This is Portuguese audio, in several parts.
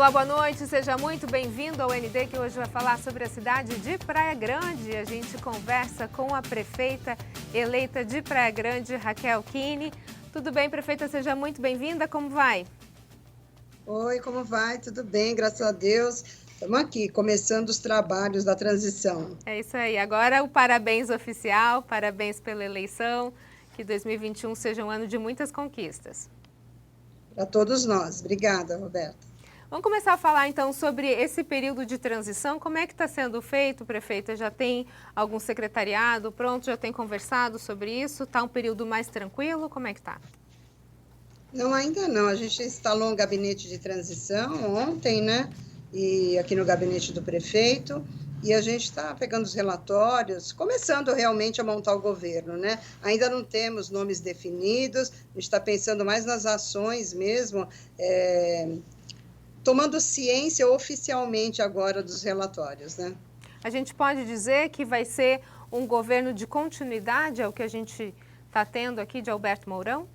Olá, boa noite, seja muito bem-vindo ao ND, que hoje vai falar sobre a cidade de Praia Grande. A gente conversa com a prefeita eleita de Praia Grande, Raquel Kine. Tudo bem, prefeita? Seja muito bem-vinda, como vai? Oi, como vai? Tudo bem, graças a Deus. Estamos aqui, começando os trabalhos da transição. É isso aí, agora o parabéns oficial, parabéns pela eleição, que 2021 seja um ano de muitas conquistas. Para todos nós. Obrigada, Roberta. Vamos começar a falar então sobre esse período de transição. Como é que está sendo feito, prefeita? Já tem algum secretariado pronto? Já tem conversado sobre isso? Está um período mais tranquilo? Como é que está? Não, ainda não. A gente instalou um gabinete de transição ontem, né? E aqui no gabinete do prefeito. E a gente está pegando os relatórios, começando realmente a montar o governo, né? Ainda não temos nomes definidos, a gente está pensando mais nas ações mesmo, tomando ciência oficialmente agora dos relatórios, né? A gente pode dizer que vai ser um governo de continuidade, é o que a gente está tendo aqui de Alberto Mourão?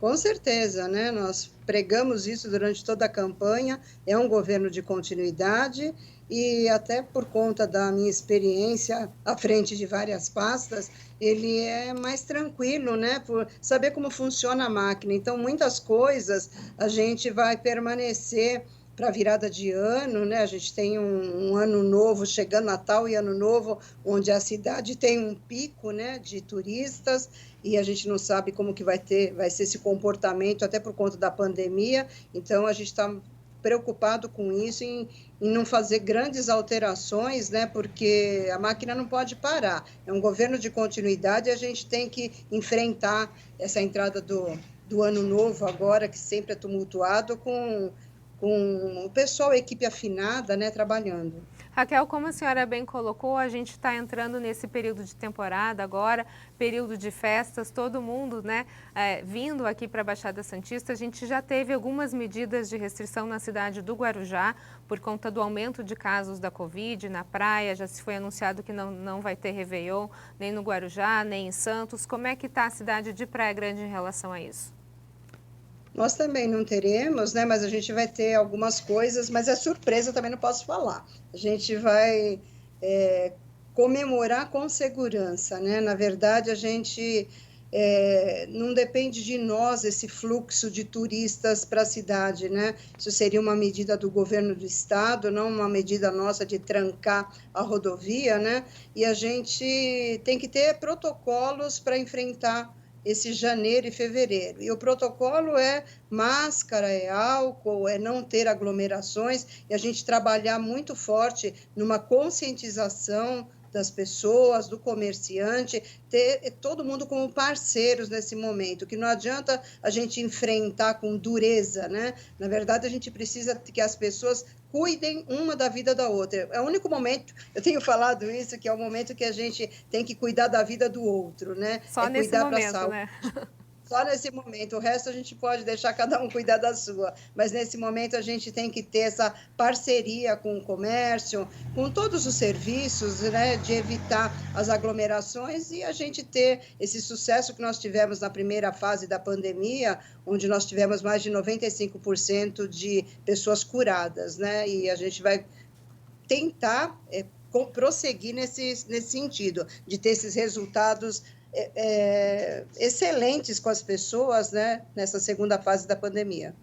Com certeza, né? Nós pregamos isso durante toda a campanha, é um governo de continuidade e até por conta da minha experiência à frente de várias pastas, ele é mais tranquilo, né? Por saber como funciona a máquina. Então, muitas coisas a gente vai permanecer para a virada de ano, né? A gente tem um ano novo, chegando Natal e Ano Novo, onde a cidade tem um pico, né, de turistas, e a gente não sabe como que vai ser esse comportamento, até por conta da pandemia. Então, a gente está preocupado com isso, em não fazer grandes alterações, né, porque a máquina não pode parar. É um governo de continuidade e a gente tem que enfrentar essa entrada do ano novo agora, que sempre é tumultuado, com o pessoal, a equipe afinada, né, trabalhando. Raquel, como a senhora bem colocou, a gente está entrando nesse período de temporada agora, período de festas, todo mundo, né, vindo aqui para a Baixada Santista. A gente já teve algumas medidas de restrição na cidade do Guarujá, por conta do aumento de casos da Covid na praia. Já se foi anunciado que não vai ter Réveillon, nem no Guarujá, nem em Santos. Como é que está a cidade de Praia Grande em relação a isso? Nós também não teremos, né? Mas a gente vai ter algumas coisas, mas é surpresa, também não posso falar. A gente vai comemorar com segurança, né? Na verdade, a gente não depende de nós esse fluxo de turistas para a cidade, né? Isso seria uma medida do governo do estado, não uma medida nossa de trancar a rodovia, né? E a gente tem que ter protocolos para enfrentar esse janeiro e fevereiro. E o protocolo é máscara, é álcool, é não ter aglomerações, e a gente trabalhar muito forte numa conscientização das pessoas, do comerciante, ter todo mundo como parceiros nesse momento, que não adianta a gente enfrentar com dureza, né? Na verdade, a gente precisa que as pessoas cuidem uma da vida da outra. É o único momento, eu tenho falado isso, que é o momento que a gente tem que cuidar da vida do outro, né? Só É nesse cuidar para a momento, saúde. né? Só nesse momento, o resto a gente pode deixar cada um cuidar da sua, mas nesse momento a gente tem que ter essa parceria com o comércio, com todos os serviços, né, de evitar as aglomerações e a gente ter esse sucesso que nós tivemos na primeira fase da pandemia, onde nós tivemos mais de 95% de pessoas curadas, né, e a gente vai tentar prosseguir nesse sentido, de ter esses resultados excelentes com as pessoas, né, nessa segunda fase da pandemia.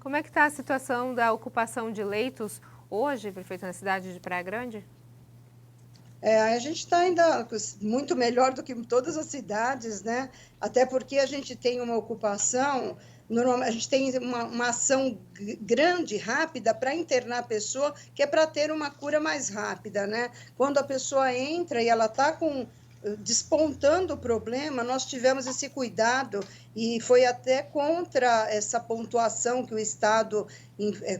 Como é que está a situação da ocupação de leitos hoje, prefeito, na cidade de Praia Grande? A gente está ainda muito melhor do que todas as cidades, né? Até porque a gente tem uma ocupação, normalmente a gente tem uma ação grande, rápida, para internar a pessoa, que é para ter uma cura mais rápida, né? Quando a pessoa entra e ela está despontando o problema, nós tivemos esse cuidado e foi até contra essa pontuação que o Estado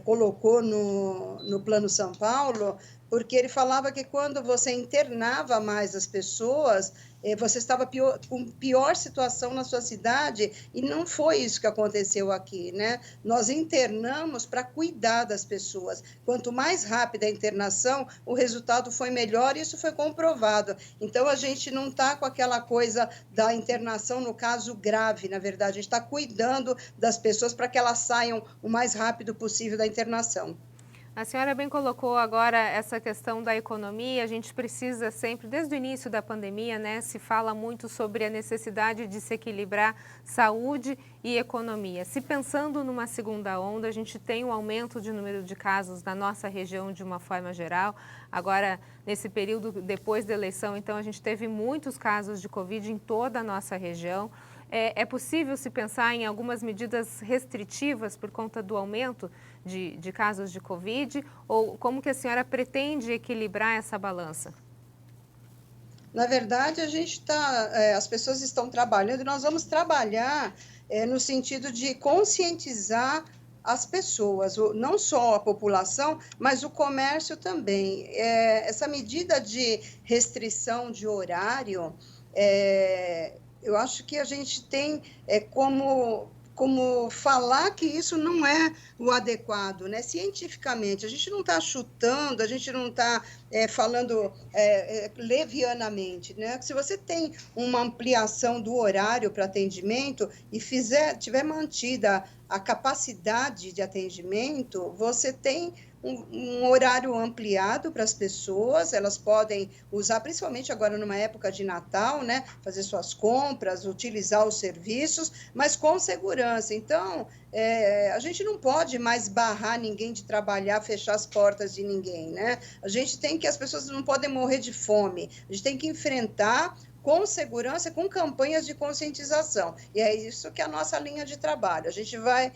colocou no Plano São Paulo, porque ele falava que quando você internava mais as pessoas, você estava com pior situação na sua cidade, e não foi isso que aconteceu aqui, né? Nós internamos para cuidar das pessoas. Quanto mais rápida a internação, o resultado foi melhor, e isso foi comprovado. Então, a gente não está com aquela coisa da internação no caso grave, na verdade, a gente está cuidando das pessoas para que elas saiam o mais rápido possível da internação. A senhora bem colocou agora essa questão da economia. A gente precisa sempre, desde o início da pandemia, né, se fala muito sobre a necessidade de se equilibrar saúde e economia. Se pensando numa segunda onda, a gente tem um aumento de número de casos na nossa região de uma forma geral. Agora, nesse período depois da eleição, então, a gente teve muitos casos de Covid em toda a nossa região. É possível se pensar em algumas medidas restritivas por conta do aumento de casos de Covid? Ou como que a senhora pretende equilibrar essa balança? Na verdade, as pessoas estão trabalhando, e nós vamos trabalhar no sentido de conscientizar as pessoas, não só a população, mas o comércio também. Essa medida de restrição de horário, eu acho que a gente tem como falar que isso não é o adequado, né? Cientificamente, a gente não está chutando, a gente não está falando levianamente, né? Se você tem uma ampliação do horário para atendimento e tiver mantida a capacidade de atendimento, você tem um horário ampliado para as pessoas, elas podem usar, principalmente agora numa época de Natal, né, fazer suas compras, utilizar os serviços, mas com segurança. Então, a gente não pode mais barrar ninguém de trabalhar, fechar as portas de ninguém, né? As pessoas não podem morrer de fome, a gente tem que enfrentar com segurança, com campanhas de conscientização. E é isso que é a nossa linha de trabalho. A gente vai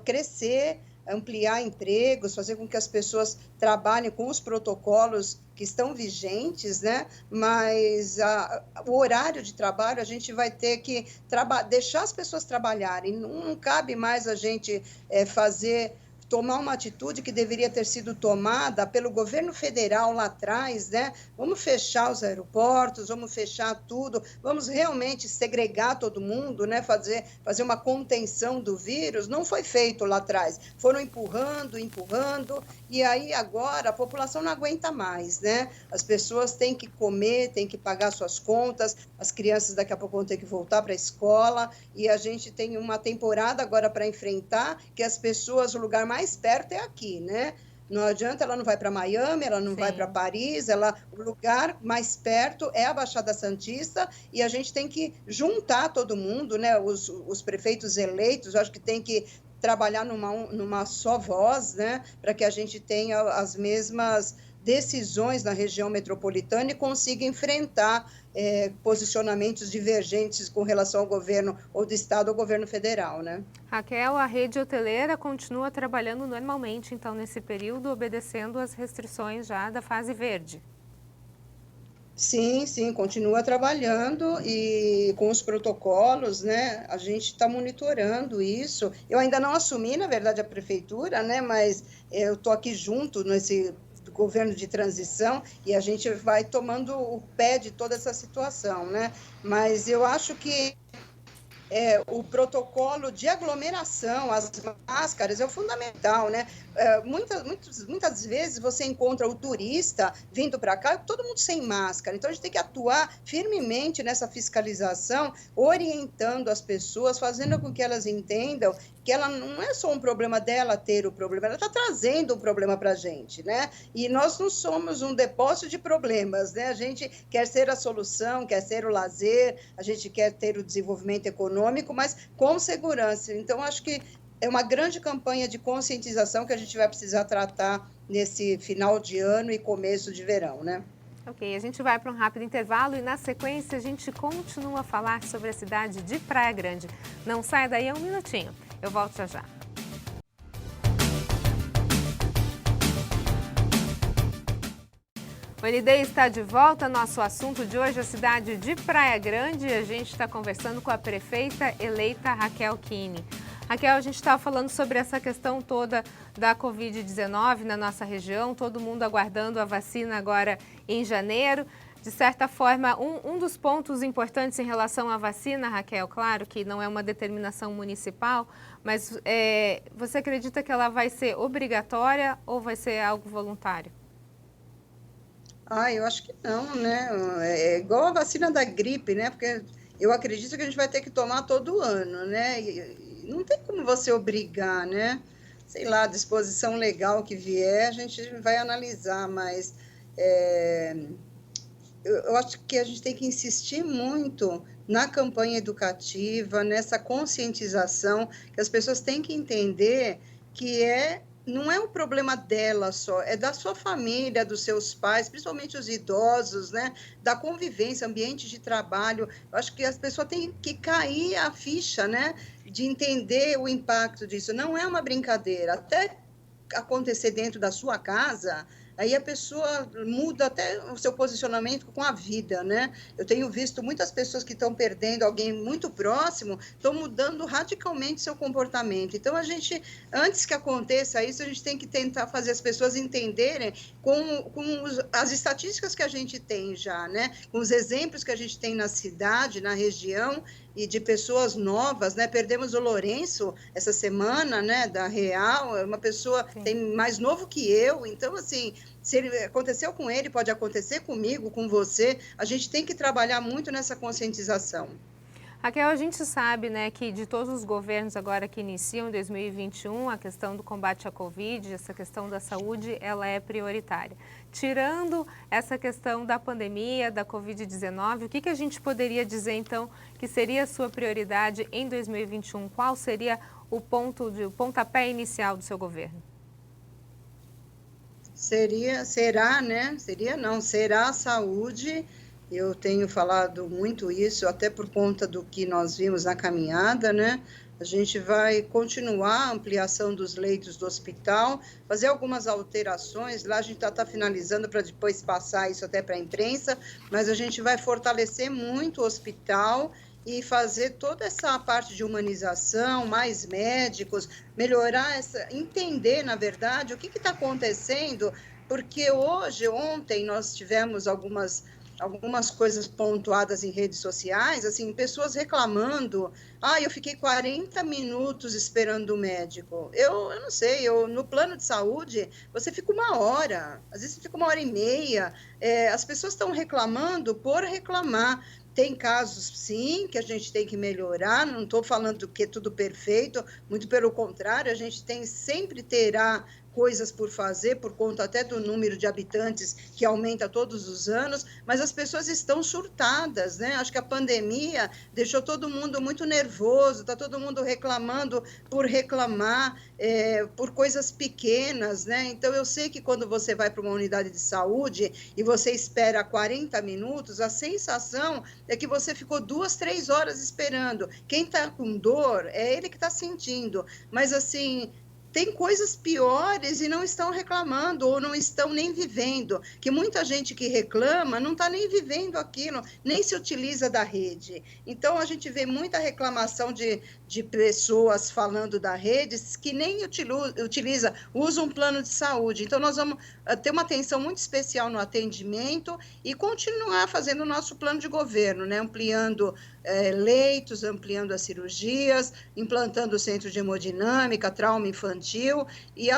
crescer, ampliar empregos, fazer com que as pessoas trabalhem com os protocolos que estão vigentes, né? Mas o horário de trabalho, a gente vai ter que deixar as pessoas trabalharem. Não cabe mais a gente tomar uma atitude que deveria ter sido tomada pelo governo federal lá atrás, né? Vamos fechar os aeroportos, vamos fechar tudo, vamos realmente segregar todo mundo, né? Fazer uma contenção do vírus. Não foi feito lá atrás. Foram empurrando, e aí agora a população não aguenta mais, né? As pessoas têm que comer, têm que pagar suas contas, as crianças daqui a pouco vão ter que voltar para a escola, e a gente tem uma temporada agora para enfrentar, que as pessoas, o lugar mais perto é aqui, né? Não adianta, ela não vai para Miami, ela não vai para Paris, o lugar mais perto é a Baixada Santista, e a gente tem que juntar todo mundo, né? Os prefeitos eleitos, eu acho que tem que trabalhar numa só voz, né? Para que a gente tenha as mesmas decisões na região metropolitana e consiga enfrentar posicionamentos divergentes com relação ao governo ou do estado ou governo federal, né? Raquel, a rede hoteleira continua trabalhando normalmente, então, nesse período, obedecendo às restrições já da fase verde. Sim, continua trabalhando e com os protocolos, né? A gente está monitorando isso. Eu ainda não assumi, na verdade, a prefeitura, né? Mas eu estou aqui junto nesse governo de transição, e a gente vai tomando o pé de toda essa situação, né? Mas eu acho que o protocolo de aglomeração, as máscaras, é o fundamental, né? Muitas vezes você encontra o turista vindo para cá, todo mundo sem máscara. Então, a gente tem que atuar firmemente nessa fiscalização, orientando as pessoas, fazendo com que elas entendam que ela não é só um problema dela ter o problema, ela está trazendo um problema para a gente, né? E nós não somos um depósito de problemas, né? A gente quer ser a solução, quer ser o lazer, a gente quer ter o desenvolvimento econômico, mas com segurança. Então, acho que é uma grande campanha de conscientização que a gente vai precisar tratar nesse final de ano e começo de verão, né? Ok, a gente vai para um rápido intervalo e na sequência a gente continua a falar sobre a cidade de Praia Grande. Não saia daí, um minutinho. Eu volto já já. O ND está de volta. Nosso assunto de hoje é a cidade de Praia Grande. A gente está conversando com a prefeita eleita Raquel Kine. Raquel, a gente estava falando sobre essa questão toda da Covid-19 na nossa região, todo mundo aguardando a vacina agora em janeiro. De certa forma, um dos pontos importantes em relação à vacina, Raquel, claro que não é uma determinação municipal, mas você acredita que ela vai ser obrigatória ou vai ser algo voluntário? Eu acho que não, né? É igual a vacina da gripe, né? Porque eu acredito que a gente vai ter que tomar todo ano, né? E não tem como você obrigar, né? Sei lá, a disposição legal que vier, a gente vai analisar, mas é, eu acho que a gente tem que insistir muito na campanha educativa, nessa conscientização, que as pessoas têm que entender que não é um problema dela só, é da sua família, dos seus pais, principalmente os idosos, né? Da convivência, ambiente de trabalho. Eu acho que as pessoas têm que cair a ficha, né? De entender o impacto disso. Não é uma brincadeira. Até acontecer dentro da sua casa, aí a pessoa muda até o seu posicionamento com a vida, né? Eu tenho visto muitas pessoas que estão perdendo alguém muito próximo, estão mudando radicalmente seu comportamento. Então, antes que aconteça isso, a gente tem que tentar fazer as pessoas entenderem as estatísticas que a gente tem já, né? Com os exemplos que a gente tem na cidade, na região, e de pessoas novas, né? Perdemos o Lourenço essa semana, né? Da Real, é uma pessoa tem mais novo que eu, então assim, se aconteceu com ele, pode acontecer comigo, com você. A gente tem que trabalhar muito nessa conscientização. Raquel, a gente sabe, né, que de todos os governos agora que iniciam em 2021, a questão do combate à Covid, essa questão da saúde, ela é prioritária. Tirando essa questão da pandemia, da Covid-19, o que a gente poderia dizer, então, que seria a sua prioridade em 2021? Qual seria o pontapé inicial do seu governo? Será a saúde. Eu tenho falado muito isso, até por conta do que nós vimos na caminhada, né? A gente vai continuar a ampliação dos leitos do hospital, fazer algumas alterações. Lá a gente está finalizando para depois passar isso até para a imprensa, mas a gente vai fortalecer muito o hospital e fazer toda essa parte de humanização, mais médicos, entender, na verdade, o que está acontecendo, porque ontem nós tivemos algumas coisas pontuadas em redes sociais, assim, pessoas reclamando, eu fiquei 40 minutos esperando o médico. Eu não sei, no plano de saúde, você fica 1 hora, às vezes você fica 1 hora e meia, as pessoas estão reclamando por reclamar. Tem casos, sim, que a gente tem que melhorar, não estou falando que é tudo perfeito, muito pelo contrário, a gente sempre terá coisas por fazer, por conta até do número de habitantes que aumenta todos os anos, mas as pessoas estão surtadas, né? Acho que a pandemia deixou todo mundo muito nervoso, está todo mundo reclamando por reclamar, por coisas pequenas, né? Então, eu sei que quando você vai para uma unidade de saúde e você espera 40 minutos, a sensação é que você ficou 2, 3 horas esperando. Quem está com dor é ele que está sentindo, mas assim, tem coisas piores e não estão reclamando ou não estão nem vivendo, que muita gente que reclama não está nem vivendo aquilo, nem se utiliza da rede. Então, a gente vê muita reclamação de pessoas falando da rede que nem usam um plano de saúde. Então, nós vamos ter uma atenção muito especial no atendimento e continuar fazendo o nosso plano de governo, né? Ampliando leitos, ampliando as cirurgias, implantando o centro de hemodinâmica, trauma infantil e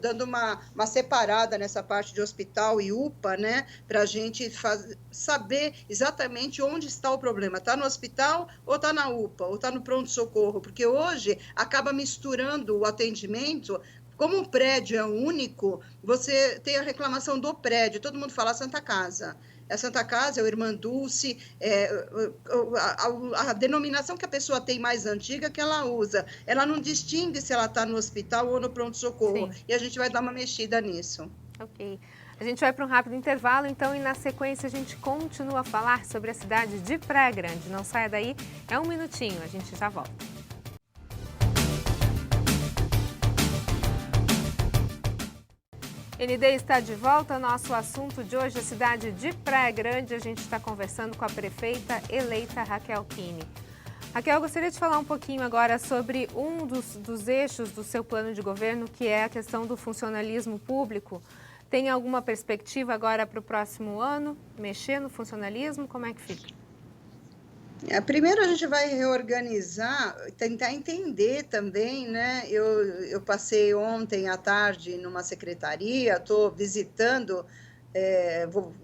dando uma separada nessa parte de hospital e UPA, né, para a gente saber exatamente onde está o problema. Está no hospital ou está na UPA, ou está no pronto-socorro? Porque hoje acaba misturando o atendimento. Como o prédio é único, você tem a reclamação do prédio, todo mundo fala Santa Casa. A Santa Casa, é o Irmã Dulce, a denominação que a pessoa tem mais antiga que ela usa. Ela não distingue se ela está no hospital ou no pronto-socorro. E a gente vai dar uma mexida nisso. Ok. A gente vai para um rápido intervalo, então, e na sequência a gente continua a falar sobre a cidade de Praia Grande. Não saia daí, é 1 minutinho, a gente já volta. ND está de volta. Nosso assunto de hoje é a cidade de Praia Grande. A gente está conversando com a prefeita eleita Raquel Kine. Raquel, eu gostaria de falar um pouquinho agora sobre um dos eixos do seu plano de governo, que é a questão do funcionalismo público. Tem alguma perspectiva agora para o próximo ano, mexer no funcionalismo? Como é que fica? Primeiro a gente vai reorganizar, tentar entender também, né? Eu passei ontem à tarde numa secretaria, estou visitando,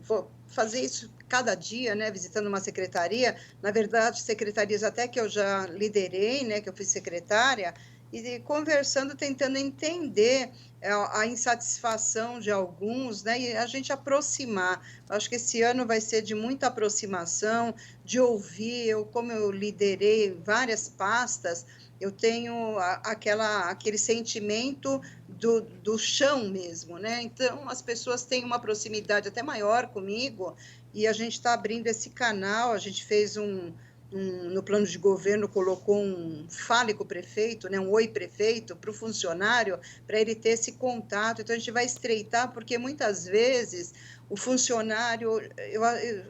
vou fazer isso cada dia, né? Visitando uma secretaria, na verdade, secretarias até que eu já liderei, né? Que eu fui secretária, e conversando, tentando entender a insatisfação de alguns, né? E a gente aproximar. Acho que esse ano vai ser de muita aproximação, de ouvir. Como eu liderei várias pastas, eu tenho aquele sentimento do chão mesmo, né? Então, as pessoas têm uma proximidade até maior comigo e a gente está abrindo esse canal. A gente fez no plano de governo, colocou um fale com o prefeito, né, um oi prefeito, para o funcionário, para ele ter esse contato. Então, a gente vai estreitar, porque muitas vezes o funcionário,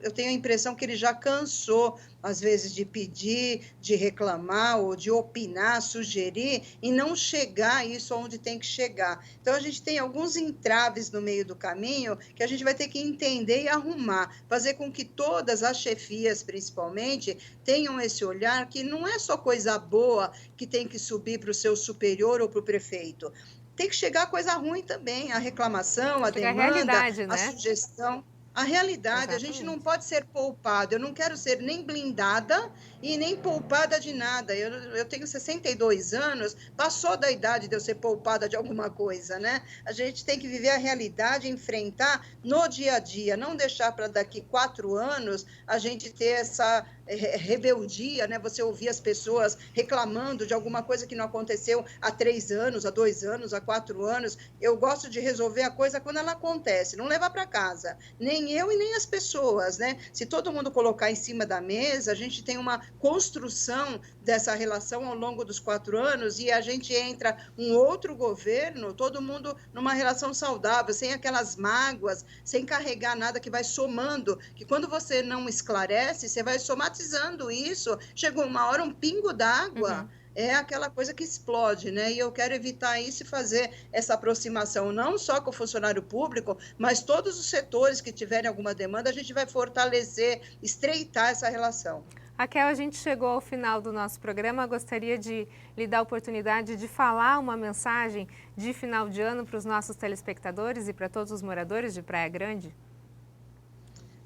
eu tenho a impressão que ele já cansou, às vezes, de pedir, de reclamar ou de opinar, sugerir, e não chegar a isso onde tem que chegar. Então, a gente tem alguns entraves no meio do caminho que a gente vai ter que entender e arrumar, fazer com que todas as chefias, principalmente, tenham esse olhar que não é só coisa boa que tem que subir para o seu superior ou para o prefeito. Tem que chegar coisa ruim também, a reclamação, a demanda, a sugestão. A realidade, exatamente. A gente não pode ser poupado. Eu não quero ser nem blindada e nem poupada de nada. Eu tenho 62 anos, passou da idade de eu ser poupada de alguma coisa, né? A gente tem que viver a realidade, enfrentar no dia a dia, não deixar para daqui 4 anos a gente ter essa rebeldia, né? Você ouvir as pessoas reclamando de alguma coisa que não aconteceu há 3 anos, há 2 anos, há 4 anos. Eu gosto de resolver a coisa quando ela acontece, não levar para casa, nem eu e nem as pessoas, né? Se todo mundo colocar em cima da mesa, a gente tem uma construção dessa relação ao longo dos 4 anos e a gente entra um outro governo, todo mundo numa relação saudável, sem aquelas mágoas, sem carregar nada que vai somando, que quando você não esclarece, você vai somatizando isso, chegou uma hora, um pingo d'água, é aquela coisa que explode, né? E eu quero evitar isso e fazer essa aproximação, não só com o funcionário público, mas todos os setores que tiverem alguma demanda, a gente vai fortalecer, estreitar essa relação. Raquel, a gente chegou ao final do nosso programa. Gostaria de lhe dar a oportunidade de falar uma mensagem de final de ano para os nossos telespectadores e para todos os moradores de Praia Grande.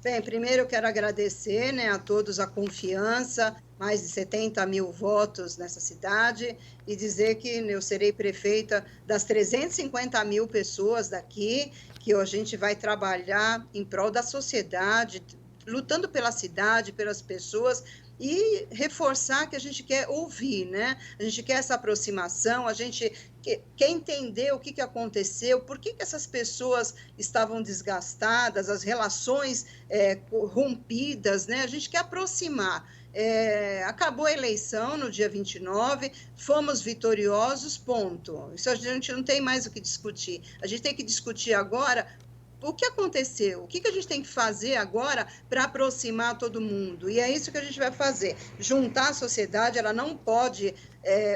Bem, primeiro eu quero agradecer, né, a todos a confiança, mais de 70 mil votos nessa cidade, e dizer que eu serei prefeita das 350 mil pessoas daqui, que a gente vai trabalhar em prol da sociedade, lutando pela cidade, pelas pessoas, e reforçar que a gente quer ouvir, né? A gente quer essa aproximação, a gente quer entender o que aconteceu, por que essas pessoas estavam desgastadas, as relações rompidas, né? A gente quer aproximar. Acabou a eleição no dia 29, fomos vitoriosos, ponto. Isso a gente não tem mais o que discutir. A gente tem que discutir agora o que aconteceu, o que a gente tem que fazer agora para aproximar todo mundo. E é isso que a gente vai fazer, juntar a sociedade. Ela não pode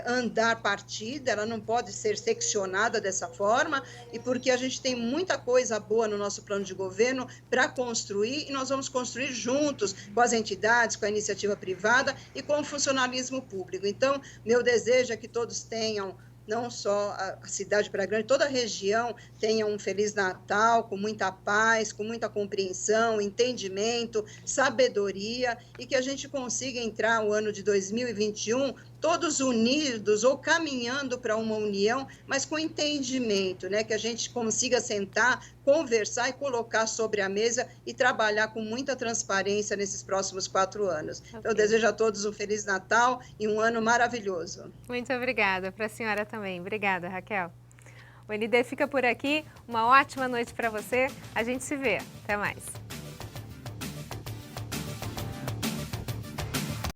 andar partida, ela não pode ser seccionada dessa forma, e porque a gente tem muita coisa boa no nosso plano de governo para construir, e nós vamos construir juntos com as entidades, com a iniciativa privada e com o funcionalismo público. Então, meu desejo é que todos tenham, não só a cidade de Praia Grande, toda a região tenha um Feliz Natal, com muita paz, com muita compreensão, entendimento, sabedoria, e que a gente consiga entrar o ano de 2021 todos unidos ou caminhando para uma união, mas com entendimento, né? Que a gente consiga sentar, conversar e colocar sobre a mesa e trabalhar com muita transparência nesses próximos 4 anos. Okay. Então, eu desejo a todos um Feliz Natal e um ano maravilhoso. Muito obrigada, para a senhora também. Obrigada, Raquel. O ND fica por aqui. Uma ótima noite para você. A gente se vê. Até mais.